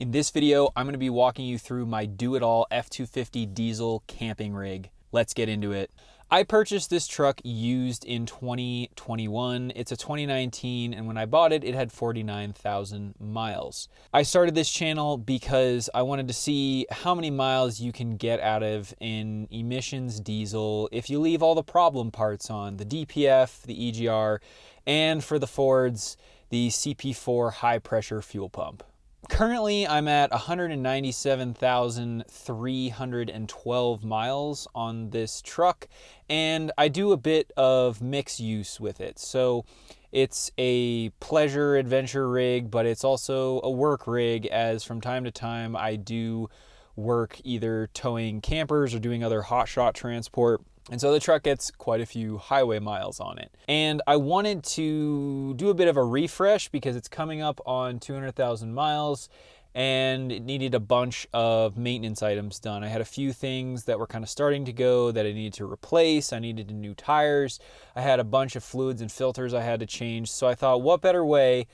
In this video, I'm going to be walking you through my do-it-all F250 diesel camping rig. Let's get into it. I purchased this truck used in 2021. It's a 2019, and when I bought it, it had 49,000 miles. I started this channel because I wanted to see how many miles you can get out of an emissions diesel if you leave all the problem parts on, the DPF, the EGR, and for the Fords, the CP4 high pressure fuel pump. Currently, I'm at 197,312 miles on this truck, and I do a bit of mixed use with it. So it's a pleasure adventure rig, but it's also a work rig, as from time to time I do work either towing campers or doing other hotshot transport. And so the truck gets quite a few highway miles on it. And I wanted to do a bit of a refresh because it's coming up on 200,000 miles and it needed a bunch of maintenance items done. I had a few things that were kind of starting to go that I needed to replace. I needed new tires. I had a bunch of fluids and filters I had to change. So I thought, what better way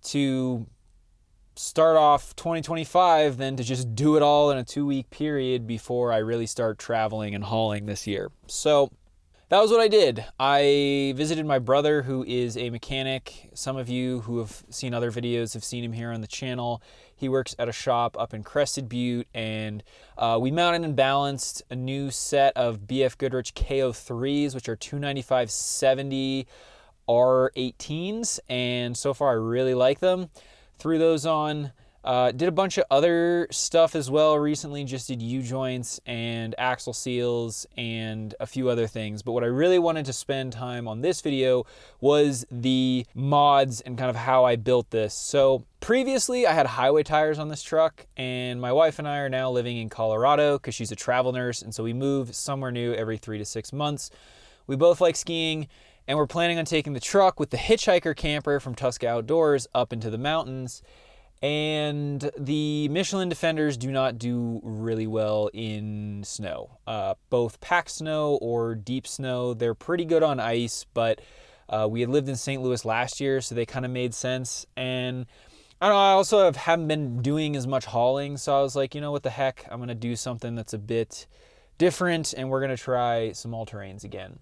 to start off 2025 than to just do it all in a 2-week period before I really start traveling and hauling this year. So that was what I did. I visited my brother, who is a mechanic. Some of you who have seen other videos have seen him here on the channel. He works at a shop up in Crested Butte, and we mounted and balanced a new set of BF Goodrich KO3s, which are 295/70 R18s, and so far I really like them. Threw those on, did a bunch of other stuff as well recently, just did U-joints and axle seals and a few other things. But what I really wanted to spend time on this video was the mods and kind of how I built this. So previously I had highway tires on this truck, and my wife and I are now living in Colorado because she's a travel nurse, and so we move somewhere new every 3 to 6 months. We both like skiing, and we're planning on taking the truck with the HitchHiker camper from Tusca Outdoors up into the mountains. And the Michelin Defenders do not do really well in snow. Both packed snow or deep snow, they're pretty good on ice, but we had lived in St. Louis last year, so they kind of made sense. And I don't know, I also haven't been doing as much hauling, so I was like, you know what the heck, I'm going to do something that's a bit different, and we're going to try some all-terrains again.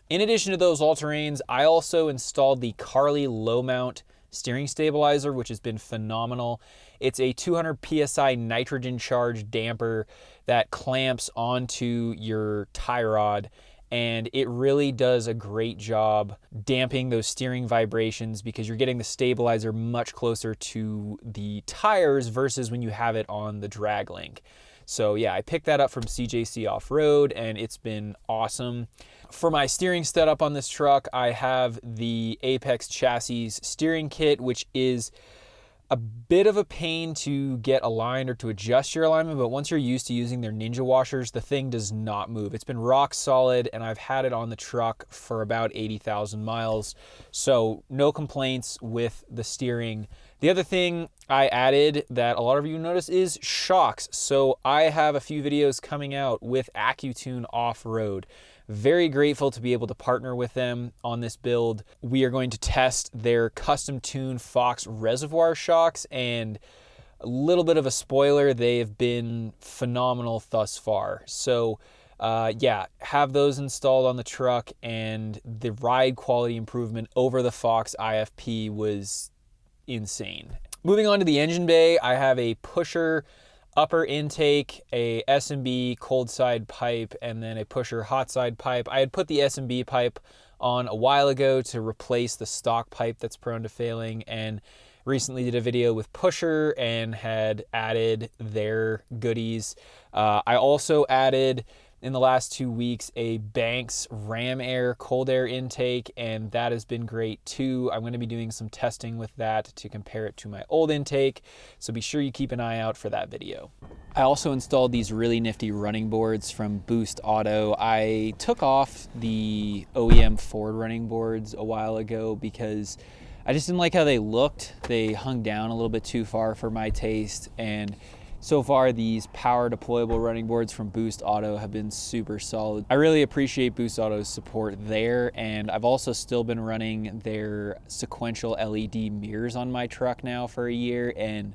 In addition to those all-terrains, I also installed the Carli low mount steering stabilizer, which has been phenomenal. It's a 200 PSI nitrogen charged damper that clamps onto your tie rod, and it really does a great job damping those steering vibrations because you're getting the stabilizer much closer to the tires versus when you have it on the drag link. So yeah, I picked that up from CJC Off-Road, and it's been awesome. For my steering setup on this truck, I have the Apex Chassis steering kit, which is a bit of a pain to get aligned or to adjust your alignment, but once you're used to using their Ninja washers, the thing does not move. It's been rock solid, and I've had it on the truck for about 80,000 miles, so no complaints with the steering. The other thing I added that a lot of you notice is shocks. So I have a few videos coming out with AccuTune Off-Road. Very grateful to be able to partner with them on this build. We are going to test their custom tuned Fox reservoir shocks, and a little bit of a spoiler, they have been phenomenal thus far. So yeah, have those installed on the truck, and the ride quality improvement over the Fox IFP was insane. Moving on to the engine bay, I have a pusher upper intake, a S&B cold side pipe, and then a pusher hot side pipe. I had put the S&B pipe on a while ago to replace the stock pipe that's prone to failing, and recently did a video with pusher and had added their goodies. I also added in the last 2 weeks a Banks Ram Air cold air intake, and that has been great too. I'm going to be doing some testing with that to compare it to my old intake, so be sure you keep an eye out for that video. I also installed these really nifty running boards from Boost Auto. I took off the OEM Ford running boards a while ago because I just didn't like how they looked. They hung down a little bit too far for my taste, and so far, these power deployable running boards from Boost Auto have been super solid. I really appreciate Boost Auto's support there, and I've also still been running their sequential LED mirrors on my truck now for a year, and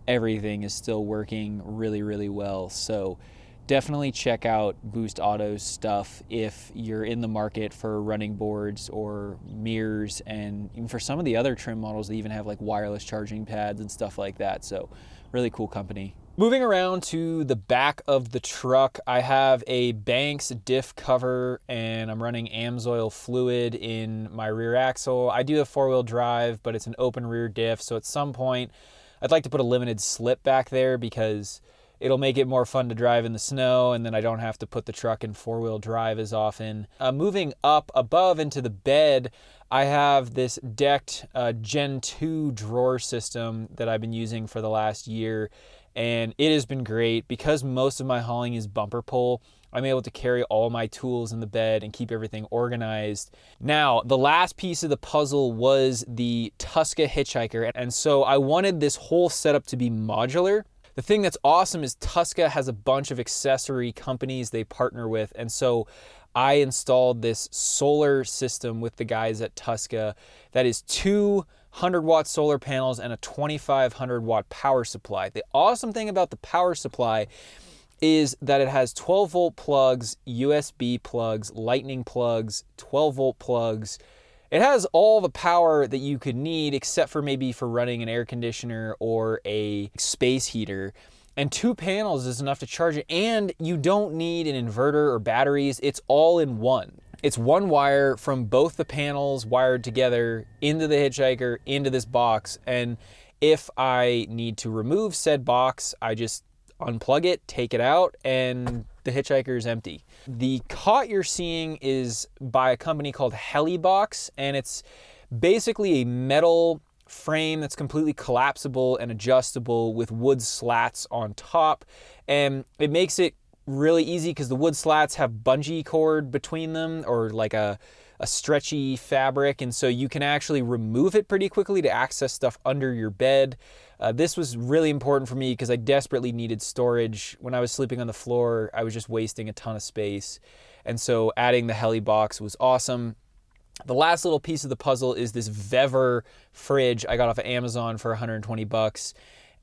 everything is still working really, really well. So definitely check out Boost Auto's stuff if you're in the market for running boards or mirrors, and even for some of the other trim models, they even have like wireless charging pads and stuff like that. So really cool company. Moving around to the back of the truck, I have a Banks diff cover and I'm running AMSOIL fluid in my rear axle. I do have four-wheel drive, but it's an open rear diff, so at some point I'd like to put a limited slip back there because it'll make it more fun to drive in the snow, and then I don't have to put the truck in four-wheel drive as often. Moving up above into the bed, I have this decked Gen 2 drawer system that I've been using for the last year, and it has been great because most of my hauling is bumper pull. I'm able to carry all my tools in the bed and keep everything organized. Now, the last piece of the puzzle was the Tusca HitchHiker, and so I wanted this whole setup to be modular. The thing that's awesome is Tusca has a bunch of accessory companies they partner with, and so I installed this solar system with the guys at Tusca that is 200-watt solar panels and a 2,500-watt power supply. The awesome thing about the power supply is that it has 12-volt plugs, USB plugs, lightning plugs, 12-volt plugs. It has all the power that you could need except for maybe for running an air conditioner or a space heater. And 2 panels is enough to charge it, and you don't need an inverter or batteries. It's all in one. It's one wire from both the panels wired together into the HitchHiker, into this box. And if I need to remove said box, I just unplug it, take it out, and the HitchHiker is empty. The cot you're seeing is by a company called Helibox, and it's basically a metal frame that's completely collapsible and adjustable with wood slats on top, and it makes it really easy because the wood slats have bungee cord between them, or like a stretchy fabric, and so you can actually remove it pretty quickly to access stuff under your bed. This was really important for me because I desperately needed storage. When I was sleeping on the floor, I was just wasting a ton of space, and so adding the Helibox was awesome. The last little piece of the puzzle is this Vever fridge I got off of Amazon for 120 bucks.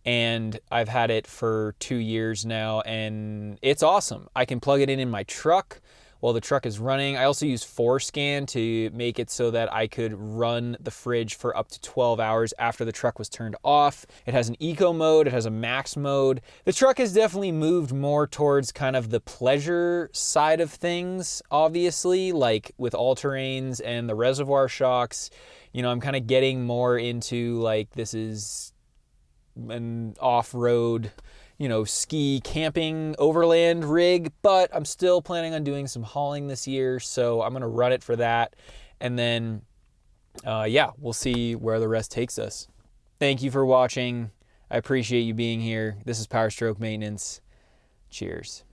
And I've had it for 2 years now, and it's awesome. I can plug it in my truck while the truck is running. I also use ForeScan to make it so that I could run the fridge for up to 12 hours after the truck was turned off. It has an eco mode, it has a max mode. The truck has definitely moved more towards kind of the pleasure side of things, obviously, like with all-terrains and the reservoir shocks. You know, I'm kind of getting more into like, this is an off-road, you know, ski camping overland rig, but I'm still planning on doing some hauling this year, so I'm gonna run it for that, and then yeah, we'll see where the rest takes us. Thank you for watching. I appreciate you being here. This is Power Stroke Maintenance. Cheers.